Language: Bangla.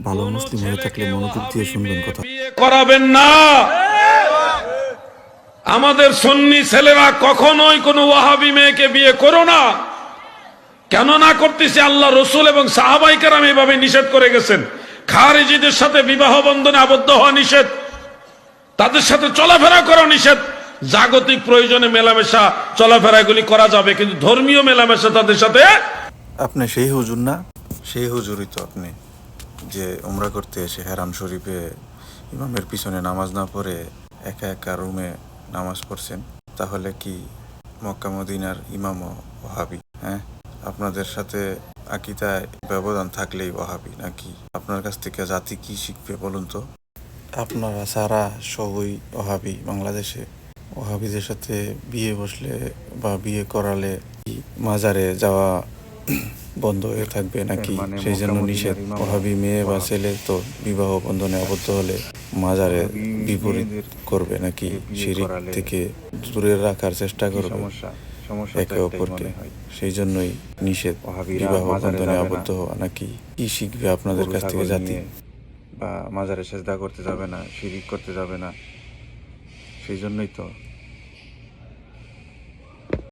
ভালো মুসলিম হয়ে থাকলে মনোযোগ দিয়ে শুনবেন কথা। বিয়ে করাবেন না। আমাদের সুন্নি ছেলেরা কখনোই কোনো ওয়াহাবি মেয়েকে বিয়ে করো না। কেন না করতেছে? আল্লাহ রসুল এবং সাহাবাই কেরাম এভাবে নিষেধ করে গেছেন। খারিজিদের সাথে বিবাহ বন্ধনে আবদ্ধ হওয়া নিষেধ, তাদের সাথে চলাফেরা করা নিষেধ। জাগতিক প্রয়োজনে মেলামেশা চলাফেরা এগুলি করা যাবে, কিন্তু ধর্মীয় মেলামেশা তাদের সাথে। আপনি সেই হুজুর না? সেই হুজুরই তো আপনি, যে উমরা করতে এসে হেরাম শরীফে ইমামের পিছনে নামাজ না পড়ে একা একা রুমে নামাজ পড়ছেন। তাহলে কি মক্কা মদিনার ইমামও ওয়াহাবি? হ্যাঁ, আপনাদের সাথে আকিদায় ব্যবধান থাকলেই ওয়াহাবি নাকি? আপনার কাছ থেকে জাতি কি শিখবে বলুন তো? আপনারা সারা সবই ওয়াহাবি। বাংলাদেশে ওয়াহাবিদের সাথে বিয়ে বসলে বা বিয়ে করালে কি মাজারে যাওয়া বন্ধ হয়ে থাকবে নাকি? সেই জন্য নিষেধ। ওয়াহাবি মেয়ে বা ছেলে তো বিবাহ বন্ধনে আবদ্ধ হলে মাজারে বিপরীত করবে নাকি? শিরিক থেকে দূরে রাখার চেষ্টা করবে একে অপরকে। সেই জন্যই নিষেধ বিবাহ বন্ধনে আবদ্ধ হওয়া নাকি? কি শিখবে আপনাদের কাছ থেকে জাতি? বা মাজারে সেজদা করতে যাবে না, শিরিক করতে যাবে না, সেই জন্যই তো